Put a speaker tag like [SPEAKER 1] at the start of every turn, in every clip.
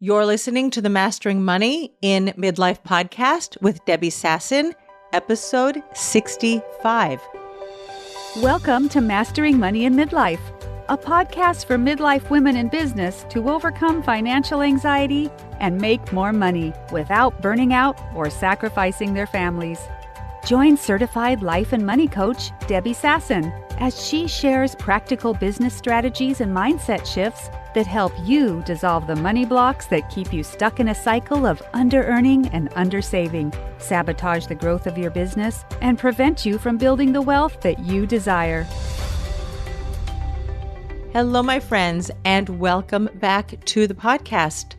[SPEAKER 1] You're listening to the Mastering Money in Midlife podcast with Debbie Sasson, episode 65.
[SPEAKER 2] Welcome to Mastering Money in Midlife, a podcast for midlife women in business to overcome financial anxiety and make more money without burning out or sacrificing their families. Join certified life and money coach Debbie Sasson as she shares practical business strategies and mindset shifts that help you dissolve the money blocks that keep you stuck in a cycle of under-earning and under-saving, sabotage the growth of your business, and prevent you from building the wealth that you desire.
[SPEAKER 1] Hello, my friends, and welcome back to the podcast.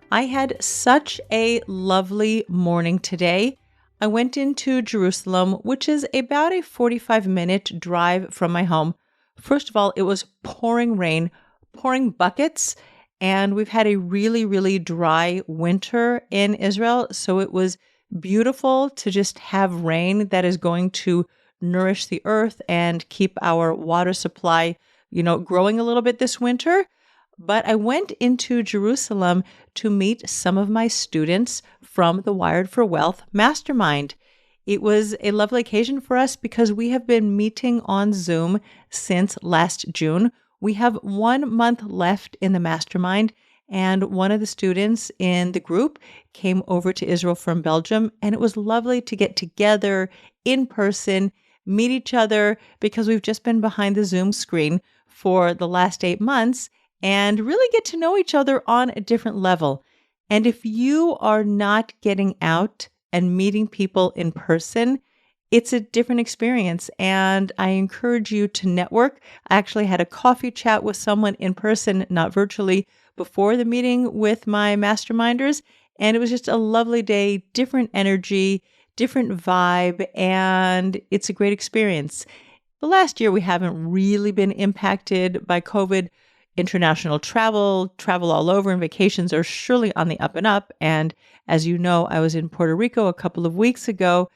[SPEAKER 1] I had such a lovely morning today. I went into Jerusalem, which is about a 45-minute drive from my home. First of all, it was pouring rain, pouring buckets, and we've had a really, really dry winter in Israel. So it was beautiful to just have rain that is going to nourish the earth and keep our water supply, growing a little bit this winter. But I went into Jerusalem to meet some of my students from the Wired for Wealth Mastermind. It was a lovely occasion for us because we have been meeting on Zoom since last June. We have 1 month left in the mastermind, and one of the students in the group came over to Israel from Belgium, and it was lovely to get together in person, meet each other, because we've just been behind the Zoom screen for the last 8 months, and really get to know each other on a different level. And if you are not getting out and meeting people in person, it's a different experience, and I encourage you to network. I actually had a coffee chat with someone in person, not virtually, before the meeting with my masterminders, and it was just a lovely day, different energy, different vibe, and it's a great experience. The last year, we haven't really been impacted by COVID. International travel all over, and vacations are surely on the up and up. And as you know, I was in Puerto Rico a couple of weeks ago.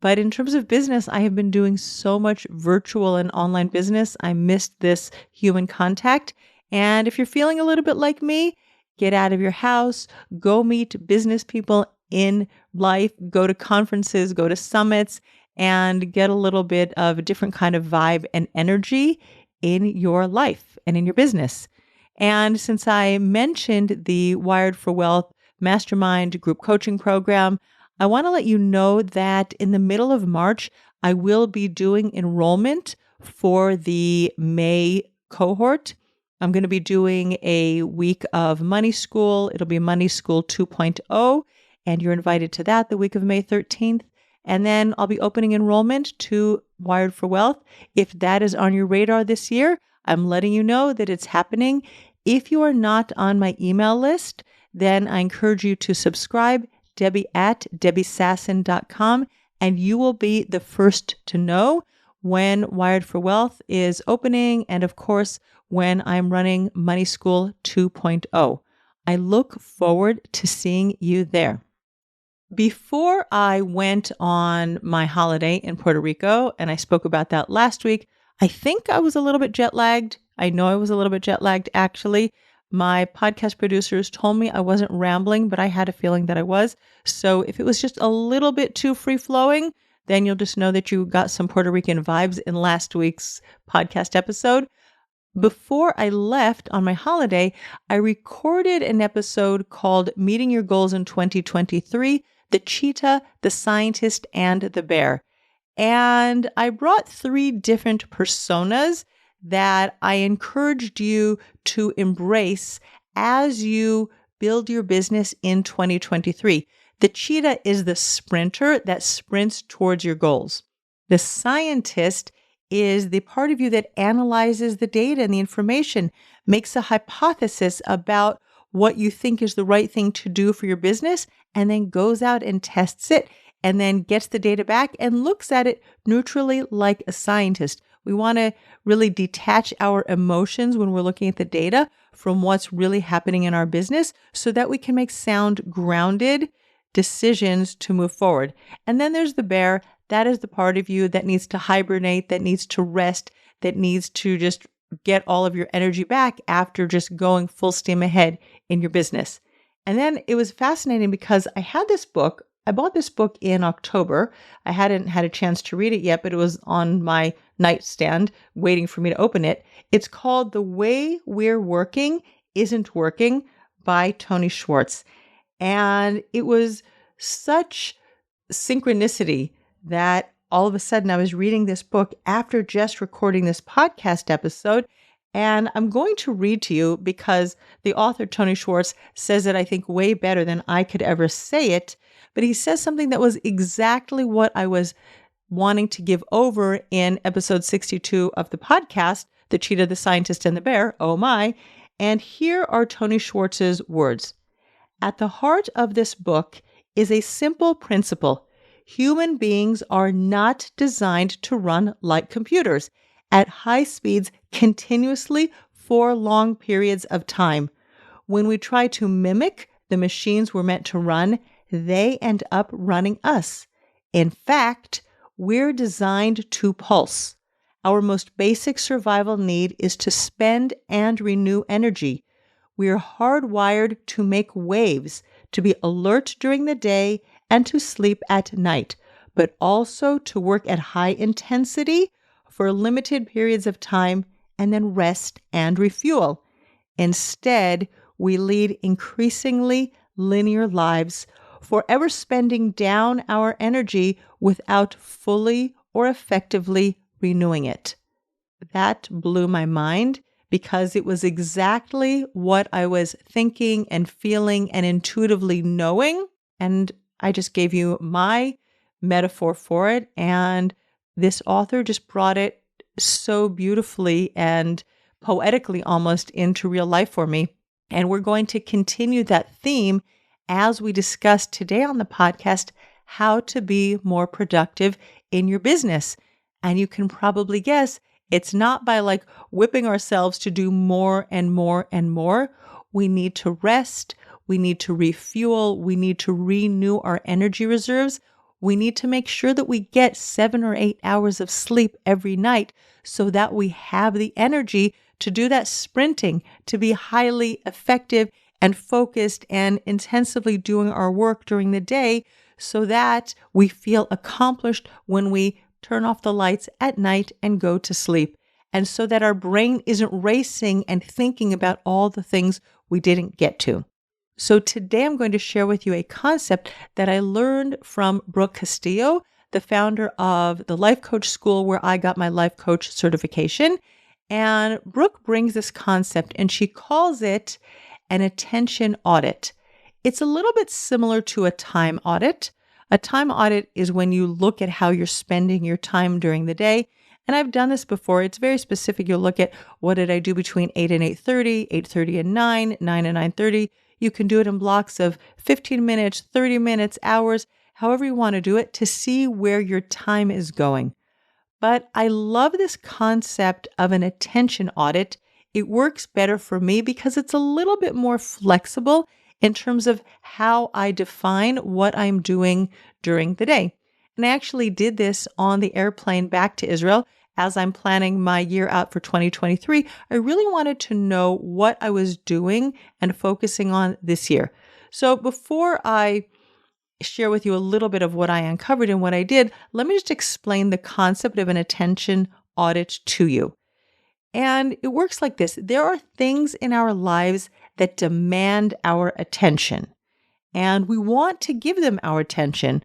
[SPEAKER 1] But in terms of business, I have been doing so much virtual and online business. I missed this human contact. And if you're feeling a little bit like me, get out of your house, go meet business people in life, go to conferences, go to summits, and get a little bit of a different kind of vibe and energy in your life and in your business. And since I mentioned the Wired for Wealth Mastermind group coaching program, I want to let you know that in the middle of March, I will be doing enrollment for the May cohort. I'm going to be doing a week of Money School. It'll be Money School 2.0, and you're invited to that the week of May 13th. And then I'll be opening enrollment to Wired for Wealth. If that is on your radar this year, I'm letting you know that it's happening. If you are not on my email list, then I encourage you to subscribe, Debbie@debbiesasson.com, and you will be the first to know when Wired for Wealth is opening, and of course, when I'm running Money School 2.0. I look forward to seeing you there. Before I went on my holiday in Puerto Rico, and I spoke about that last week, I think I was a little bit jet lagged. I know I was a little bit jet lagged, actually. My podcast producers told me I wasn't rambling, but I had a feeling that I was. So if it was just a little bit too free-flowing, then you'll just know that you got some Puerto Rican vibes in last week's podcast episode. Before I left on my holiday, I recorded an episode called Meeting Your Goals in 2023, The Cheetah, the Scientist, and the Bear. And I brought 3 different personas that I encouraged you to embrace as you build your business in 2023. The cheetah is the sprinter that sprints towards your goals. The scientist is the part of you that analyzes the data and the information, makes a hypothesis about what you think is the right thing to do for your business, and then goes out and tests it, and then gets the data back and looks at it neutrally like a scientist. We want to really detach our emotions when we're looking at the data from what's really happening in our business so that we can make sound, grounded decisions to move forward. And then there's the bear. That is the part of you that needs to hibernate, that needs to rest, that needs to just get all of your energy back after just going full steam ahead in your business. And then it was fascinating because I had this book. I bought this book in October. I hadn't had a chance to read it yet, but it was on my nightstand waiting for me to open it. It's called The Way We're Working Isn't Working by Tony Schwartz. And it was such synchronicity that all of a sudden I was reading this book after just recording this podcast episode. And I'm going to read to you because the author, Tony Schwartz, says it, I think, way better than I could ever say it. But he says something that was exactly what I was wanting to give over in episode 62 of the podcast, The Cheetah, the Scientist, and the Bear. Oh my. And here are Tony Schwartz's words. At the heart of this book is a simple principle. Human beings are not designed to run like computers at high speeds continuously for long periods of time. When we try to mimic the machines we're meant to run, they end up running us. In fact, we're designed to pulse. Our most basic survival need is to spend and renew energy. We are hardwired to make waves, to be alert during the day and to sleep at night, but also to work at high intensity for limited periods of time and then rest and refuel. Instead, we lead increasingly linear lives, forever spending down our energy without fully or effectively renewing it. That blew my mind because it was exactly what I was thinking and feeling and intuitively knowing. And I just gave you my metaphor for it. And this author just brought it so beautifully and poetically almost into real life for me. And we're going to continue that theme as we discuss today on the podcast, how to be more productive in your business. And you can probably guess it's not by like whipping ourselves to do more and more and more. We need to rest. We need to refuel. We need to renew our energy reserves. We need to make sure that we get 7 or 8 hours of sleep every night so that we have the energy to do that sprinting, to be highly effective and focused and intensively doing our work during the day so that we feel accomplished when we turn off the lights at night and go to sleep. And so that our brain isn't racing and thinking about all the things we didn't get to. So today I'm going to share with you a concept that I learned from Brooke Castillo, the founder of the Life Coach School, where I got my life coach certification. And Brooke brings this concept and she calls it an attention audit. It's a little bit similar to a time audit. A time audit is when you look at how you're spending your time during the day. And I've done this before. It's very specific. You'll look at what did I do between 8 and 8:30, 8:30 and 9, 9 and 9:30. You can do it in blocks of 15 minutes, 30 minutes, hours, however you want to do it to see where your time is going. But I love this concept of an attention audit. It works better for me because it's a little bit more flexible in terms of how I define what I'm doing during the day. And I actually did this on the airplane back to Israel as I'm planning my year out for 2023. I really wanted to know what I was doing and focusing on this year. So before I share with you a little bit of what I uncovered and what I did, let me just explain the concept of an attention audit to you. And it works like this. There are things in our lives that demand our attention, and we want to give them our attention.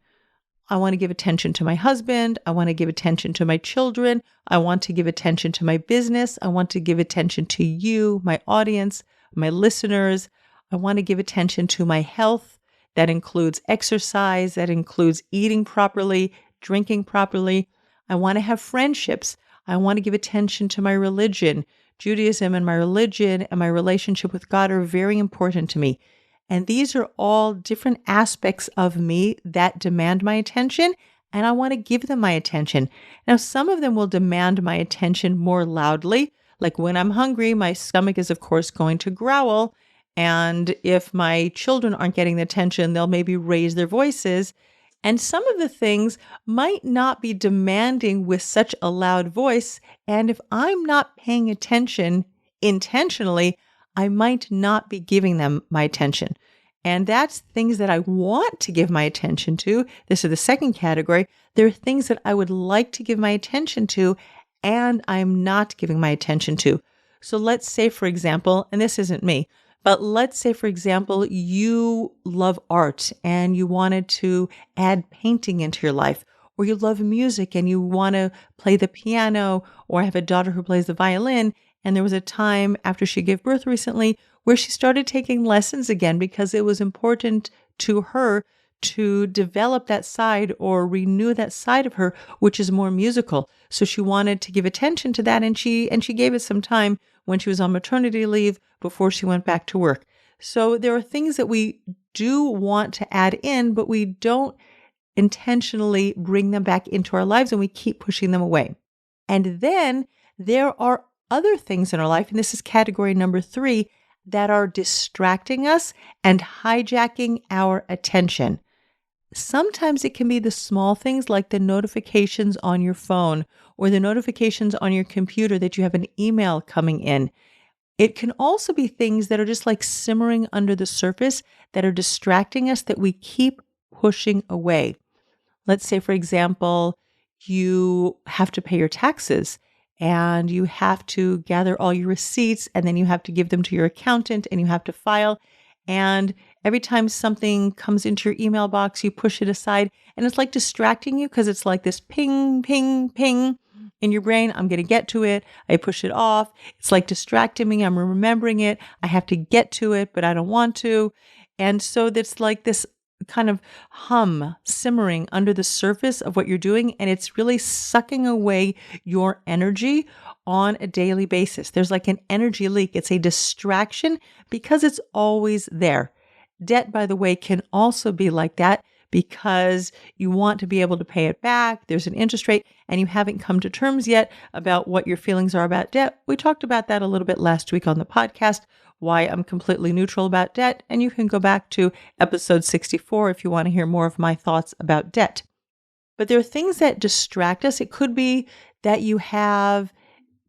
[SPEAKER 1] I want to give attention to my husband. I want to give attention to my children. I want to give attention to my business. I want to give attention to you, my audience, my listeners. I want to give attention to my health. That includes exercise. That includes eating properly, drinking properly. I want to have friendships. I want to give attention to my religion. Judaism and my religion and my relationship with God are very important to me. And these are all different aspects of me that demand my attention, and I want to give them my attention. Now, some of them will demand my attention more loudly. Like when I'm hungry, my stomach is, of course, going to growl. And if my children aren't getting the attention, they'll maybe raise their voices. And some of the things might not be demanding with such a loud voice. And if I'm not paying attention intentionally, I might not be giving them my attention. And that's things that I want to give my attention to. This is the second category. There are things that I would like to give my attention to, and I'm not giving my attention to. So let's say, for example, and this isn't me, but let's say, for example, you love art and you wanted to add painting into your life, or you love music and you want to play the piano, or I have a daughter who plays the violin. And there was a time after she gave birth recently where she started taking lessons again because it was important to her to develop that side or renew that side of her, which is more musical. So she wanted to give attention to that, and she gave it some time when she was on maternity leave before she went back to work. So there are things that we do want to add in, but we don't intentionally bring them back into our lives, and we keep pushing them away. And then there are other things in our life, and this is category number 3, that are distracting us and hijacking our attention. Sometimes it can be the small things like the notifications on your phone or the notifications on your computer that you have an email coming in. It can also be things that are just like simmering under the surface that are distracting us that we keep pushing away. Let's say, for example, you have to pay your taxes and you have to gather all your receipts, and then you have to give them to your accountant and you have to file. And every time something comes into your email box, you push it aside, and it's like distracting you because it's like this ping, ping, ping in your brain. I'm going to get to it. I push it off. It's like distracting me. I'm remembering it. I have to get to it, but I don't want to. And so it's like this kind of hum simmering under the surface of what you're doing, and it's really sucking away your energy on a daily basis. There's like an energy leak. It's a distraction because it's always there. Debt, by the way, can also be like that because you want to be able to pay it back. There's an interest rate, and you haven't come to terms yet about what your feelings are about debt. We talked about that a little bit last week on the podcast, why I'm completely neutral about debt. And you can go back to episode 64 if you want to hear more of my thoughts about debt. But there are things that distract us. It could be that you have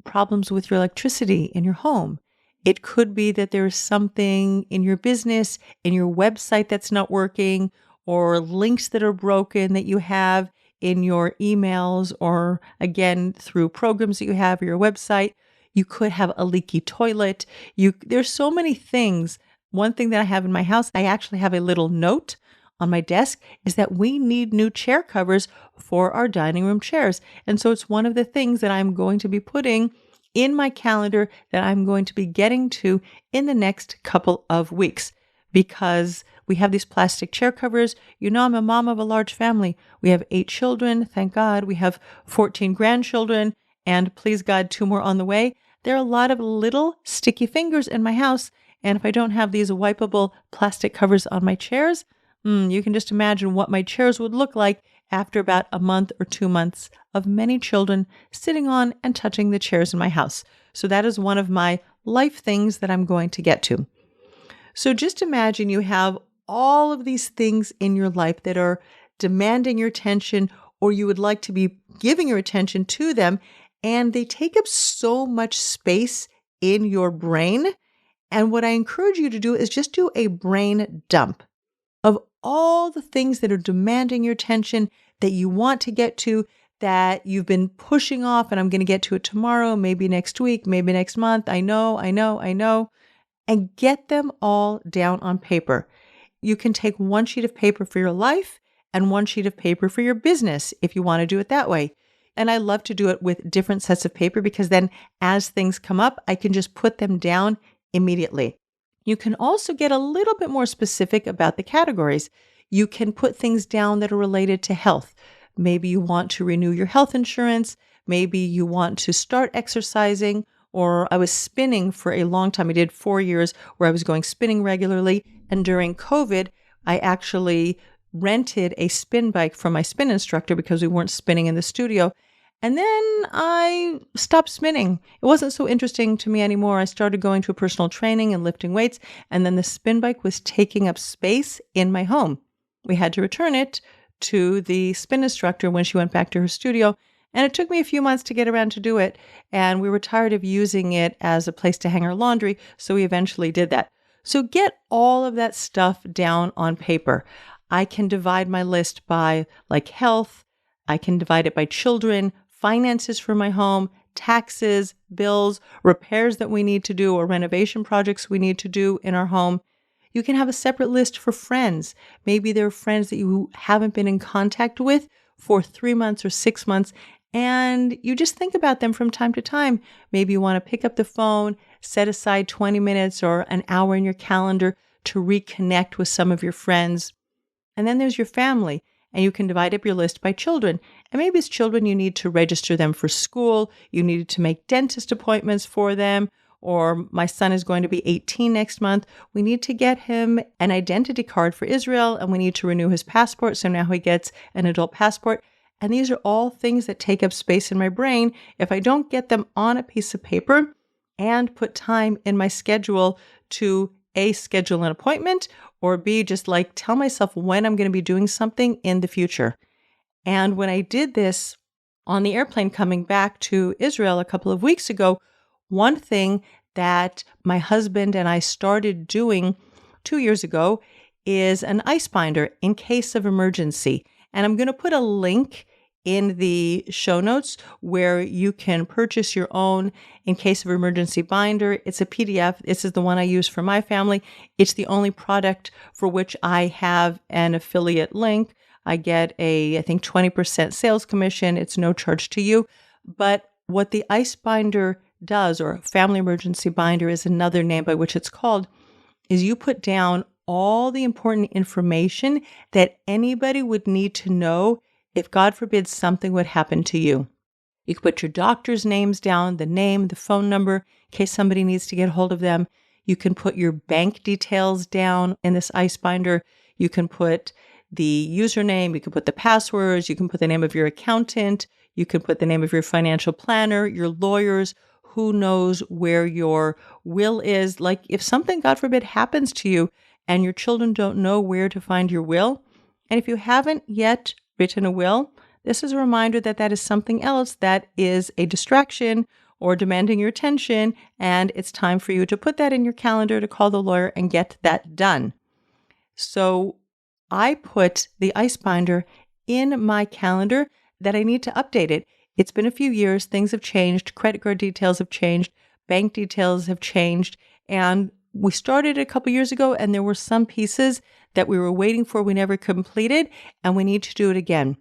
[SPEAKER 1] problems with your electricity in your home. It could be that there's something in your business, in your website that's not working, or links that are broken that you have in your emails, or again, through programs that you have or your website. You could have a leaky toilet. There's so many things. One thing that I have in my house, I actually have a little note on my desk, is that we need new chair covers for our dining room chairs. And so it's one of the things that I'm going to be putting in my calendar that I'm going to be getting to in the next couple of weeks, because we have these plastic chair covers. You know, I'm a mom of a large family. We have 8 children. Thank God. We have 14 grandchildren, and please God, 2 more on the way. There are a lot of little sticky fingers in my house, and if I don't have these wipeable plastic covers on my chairs, you can just imagine what my chairs would look like after about a month or 2 months of many children sitting on and touching the chairs in my house. So that is one of my life things that I'm going to get to. So just imagine you have all of these things in your life that are demanding your attention, or you would like to be giving your attention to them, and they take up so much space in your brain. And what I encourage you to do is just do a brain dump of all the things that are demanding your attention, that you want to get to, that you've been pushing off, and I'm going to get to it tomorrow, maybe next week, maybe next month. I know. And get them all down on paper. You can take one sheet of paper for your life and one sheet of paper for your business if you want to do it that way. And I love to do it with different sets of paper because then as things come up, I can just put them down immediately. You can also get a little bit more specific about the categories. You can put things down that are related to health. Maybe you want to renew your health insurance. Maybe you want to start exercising. Or I was spinning for a long time. I did 4 years where I was going spinning regularly. And during COVID, I actually rented a spin bike from my spin instructor because we weren't spinning in the studio. And then I stopped spinning. It wasn't so interesting to me anymore. I started going to a personal training and lifting weights. And then the spin bike was taking up space in my home. We had to return it to the spin instructor when she went back to her studio. And it took me a few months to get around to do it. And we were tired of using it as a place to hang our laundry. So we eventually did that. So get all of that stuff down on paper. I can divide my list by like health. I can divide it by children, finances for my home, taxes, bills, repairs that we need to do, or renovation projects we need to do in our home. You can have a separate list for friends. Maybe there are friends that you haven't been in contact with for 3 months or 6 months, and you just think about them from time to time. Maybe you want to pick up the phone, set aside 20 minutes or an hour in your calendar to reconnect with some of your friends. And then there's your family, and you can divide up your list by children. And maybe it's children, you need to register them for school, you need to make dentist appointments for them, or my son is going to be 18 next month. We need to get him an identity card for Israel, and we need to renew his passport, so now he gets an adult passport. And these are all things that take up space in my brain. If I don't get them on a piece of paper and put time in my schedule to A, schedule an appointment, or B, just like tell myself when I'm going to be doing something in the future. And when I did this on the airplane coming back to Israel a couple of weeks ago, one thing that my husband and I started doing 2 years ago is an ice binder in case of emergency. And I'm going to put a link in the show notes where you can purchase your own in case of emergency binder. It's a PDF. This is the one I use for my family. It's the only product for which I have an affiliate link. I get I think 20% sales commission. It's no charge to you. But what the ice binder does, or family emergency binder is another name by which it's called, is you put down all the important information that anybody would need to know if, God forbid, something would happen to you. You can put your doctor's names down, the name, the phone number, in case somebody needs to get hold of them. You can put your bank details down in this ice binder. You can put the username, you can put the passwords, you can put the name of your accountant, you can put the name of your financial planner, your lawyers, who knows where your will is. Like if something, God forbid, happens to you and your children don't know where to find your will, and if you haven't yet written a will, this is a reminder that that is something else that is a distraction or demanding your attention, and it's time for you to put that in your calendar to call the lawyer and get that done. So I put the ice binder in my calendar that I need to update it. It's been a few years, things have changed, credit card details have changed, bank details have changed, and we started a couple years ago and there were some pieces that we were waiting for we never completed, and we need to do it again.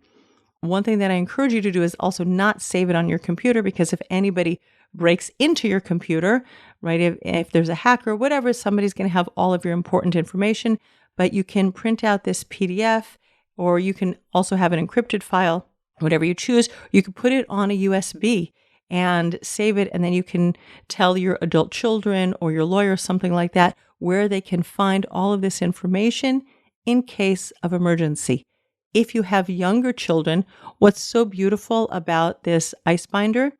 [SPEAKER 1] One thing that I encourage you to do is also not save it on your computer, because if anybody breaks into your computer, right, if there's a hacker or whatever, somebody's going to have all of your important information. But you can print out this PDF, or you can also have an encrypted file, whatever you choose. You can put it on a USB and save it, and then you can tell your adult children or your lawyer, something like that, where they can find all of this information in case of emergency. If you have younger children, what's so beautiful about this ice binder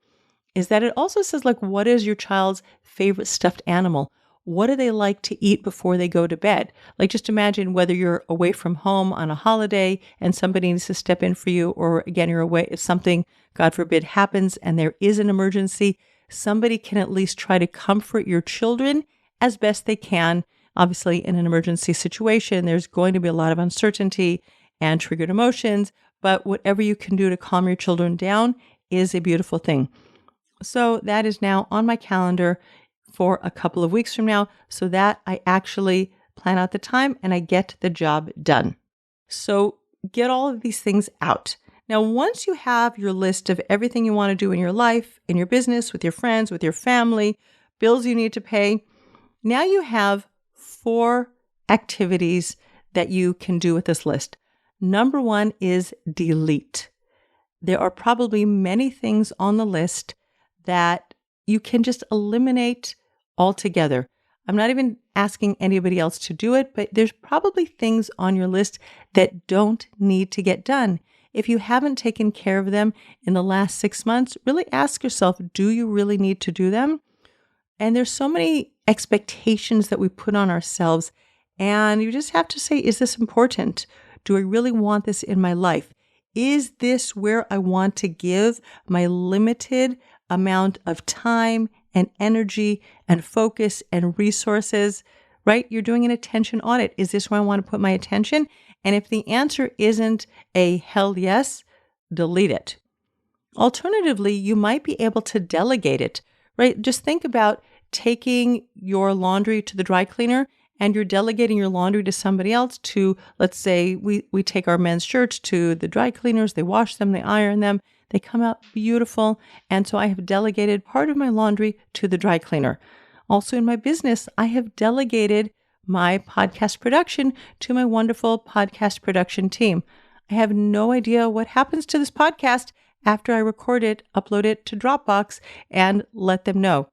[SPEAKER 1] is that it also says, like, what is your child's favorite stuffed animal? What do they like to eat before they go to bed? Like, just imagine whether you're away from home on a holiday and somebody needs to step in for you, or again, you're away, if something, God forbid, happens and there is an emergency, somebody can at least try to comfort your children as best they can. Obviously, in an emergency situation, there's going to be a lot of uncertainty and triggered emotions, but whatever you can do to calm your children down is a beautiful thing. So that is now on my calendar for a couple of weeks from now, so that I actually plan out the time and I get the job done. So get all of these things out. Now, once you have your list of everything you want to do in your life, in your business, with your friends, with your family, bills you need to pay, now you have 4 activities that you can do with this list. Number 1 is delete. There are probably many things on the list that you can just eliminate altogether. I'm not even asking anybody else to do it, but there's probably things on your list that don't need to get done. If you haven't taken care of them in the last 6 months, really ask yourself, do you really need to do them? And there's so many expectations that we put on ourselves, and you just have to say, is this important? Do I really want this in my life? Is this where I want to give my limited amount of time and energy and focus and resources? right? You're doing an attention audit. Is this where I want to put my attention? And if the answer isn't a hell yes, delete it. Alternatively, you might be able to delegate it, right? Just think about taking your laundry to the dry cleaner and you're delegating your laundry to somebody else to, let's say we take our men's shirts to the dry cleaners, they wash them, they iron them, they come out beautiful. And so I have delegated part of my laundry to the dry cleaner. Also in my business, I have delegated my podcast production to my wonderful podcast production team. I have no idea what happens to this podcast after I record it, upload it to Dropbox, and let them know.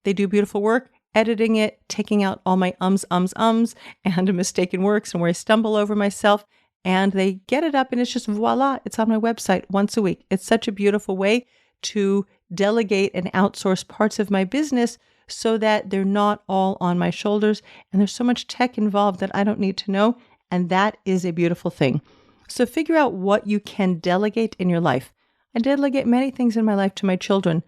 [SPEAKER 1] They do beautiful work, editing it, taking out all my and mistaken works and where I stumble over myself, and they get it up and it's just voila, it's on my website once a week. It's such a beautiful way to delegate and outsource parts of my business so that they're not all on my shoulders, and there's so much tech involved that I don't need to know, and that is a beautiful thing. So figure out what you can delegate in your life. I delegate many things in my life to my children.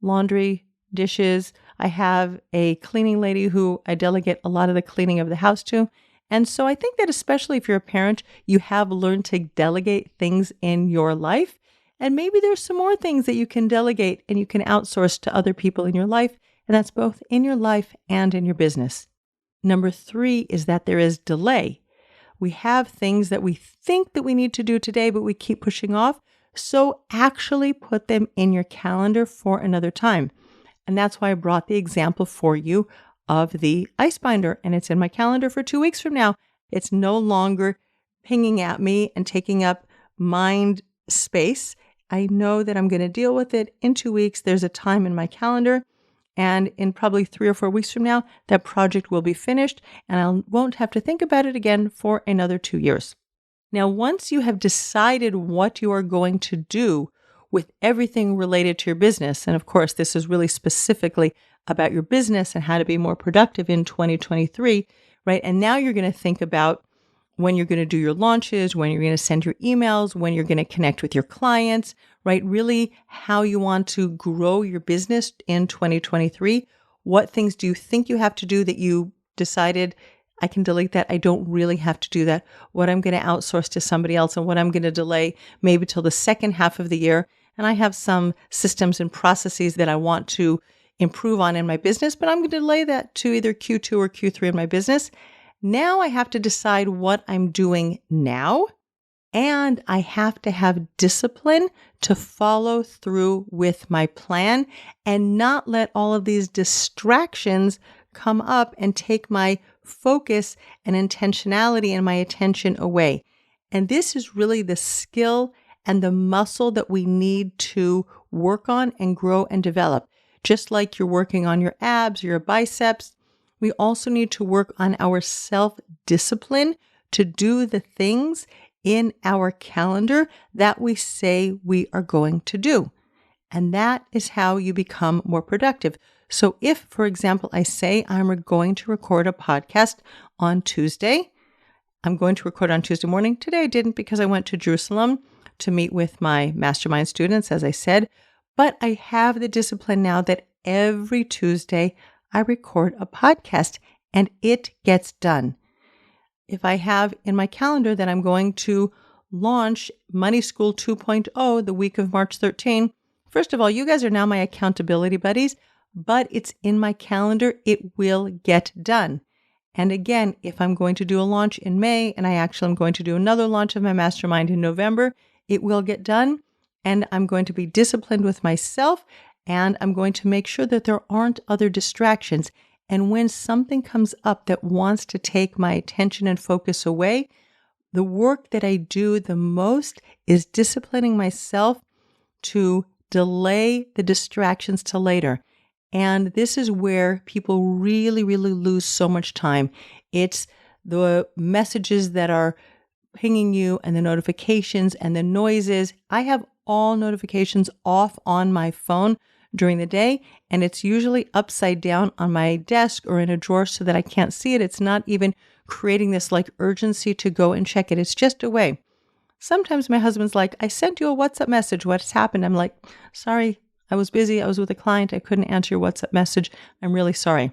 [SPEAKER 1] Laundry, dishes. I have a cleaning lady who I delegate a lot of the cleaning of the house to. And so I think that especially if you're a parent, you have learned to delegate things in your life. And maybe there's some more things that you can delegate and you can outsource to other people in your life. And that's both in your life and in your business. Number 3 is that there is delay. We have things that we think that we need to do today, but we keep pushing off. So actually put them in your calendar for another time. And that's why I brought the example for you of the ice binder. And it's in my calendar for 2 weeks from now. It's no longer pinging at me and taking up mind space. I know that I'm going to deal with it in 2 weeks. There's a time in my calendar. And in probably 3 or 4 weeks from now, that project will be finished and I won't have to think about it again for another 2 years. Now, once you have decided what you are going to do with everything related to your business, and of course, this is really specifically about your business and how to be more productive in 2023, right? And now you're going to think about when you're going to do your launches, when you're going to send your emails, when you're going to connect with your clients, right? Really how you want to grow your business in 2023. What things do you think you have to do that you decided I can delete that. I don't really have to do that. What I'm going to outsource to somebody else and what I'm going to delay maybe till the second half of the year. And I have some systems and processes that I want to improve on in my business, but I'm going to delay that to either Q2 or Q3 in my business. Now I have to decide what I'm doing now, and I have to have discipline to follow through with my plan and not let all of these distractions come up and take my focus and intentionality and my attention away. And this is really the skill and the muscle that we need to work on and grow and develop. Just like you're working on your abs, your biceps, we also need to work on our self-discipline to do the things in our calendar that we say we are going to do. And that is how you become more productive. So if, for example, I say I'm going to record a podcast on Tuesday, I'm going to record on Tuesday morning. Today I didn't because I went to Jerusalem to meet with my mastermind students, as I said, but I have the discipline now that every Tuesday I record a podcast and it gets done. If I have in my calendar that I'm going to launch Money School 2.0 the week of March 13, first of all, you guys are now my accountability buddies, but it's in my calendar. It will get done. And again, if I'm going to do a launch in May and I actually am going to do another launch of my mastermind in November, it will get done. And I'm going to be disciplined with myself and I'm going to make sure that there aren't other distractions. And when something comes up that wants to take my attention and focus away, the work that I do the most is disciplining myself to delay the distractions till later. And this is where people really, really lose so much time. It's the messages that are pinging you and the notifications and the noises. I have all notifications off on my phone during the day, and it's usually upside down on my desk or in a drawer so that I can't see it. It's not even creating this like urgency to go and check it. It's just away. Sometimes my husband's like, I sent you a WhatsApp message. What's happened? I'm like, sorry, I was busy. I was with a client. I couldn't answer your WhatsApp message. I'm really sorry.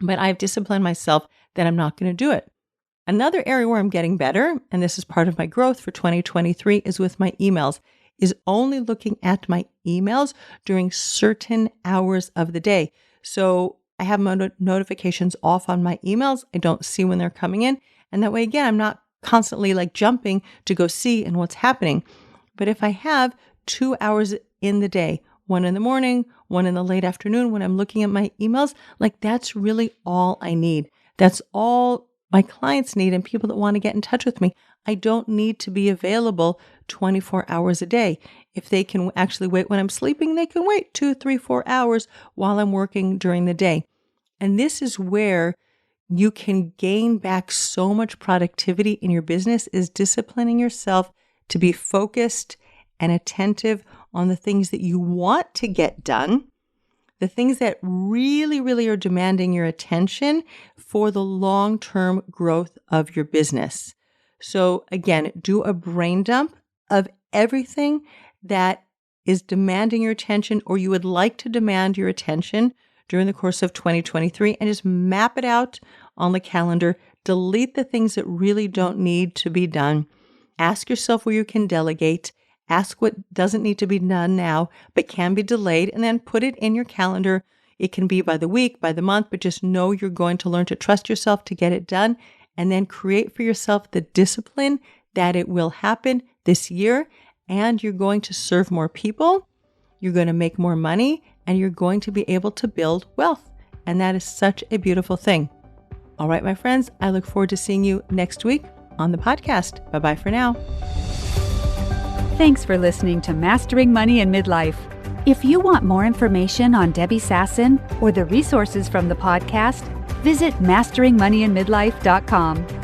[SPEAKER 1] But I've disciplined myself then I'm not going to do it. Another area where I'm getting better, and this is part of my growth for 2023, is with my emails, is only looking at my emails during certain hours of the day. So I have my notifications off on my emails. I don't see when they're coming in. And that way, again, I'm not constantly like jumping to go see and what's happening. But if I have 2 hours in the day, one in the morning, one in the late afternoon, when I'm looking at my emails, like that's really all I need. That's all my clients need and people that want to get in touch with me. I don't need to be available 24 hours a day. If they can actually wait when I'm sleeping, they can wait 2, 3, 4 hours while I'm working during the day. And this is where you can gain back so much productivity in your business, is disciplining yourself to be focused and attentive on the things that you want to get done, the things that really, really are demanding your attention for the long-term growth of your business. So again, do a brain dump of everything that is demanding your attention or you would like to demand your attention during the course of 2023 and just map it out on the calendar. Delete the things that really don't need to be done. Ask yourself where you can delegate. Ask what doesn't need to be done now, but can be delayed, and then put it in your calendar. It can be by the week, by the month, but just know you're going to learn to trust yourself to get it done, and then create for yourself the discipline that it will happen this year, and you're going to serve more people, you're going to make more money, and you're going to be able to build wealth. And that is such a beautiful thing. All right, my friends, I look forward to seeing you next week on the podcast. Bye-bye for now.
[SPEAKER 2] Thanks for listening to Mastering Money in Midlife. If you want more information on Debbie Sasson or the resources from the podcast, visit masteringmoneyinmidlife.com.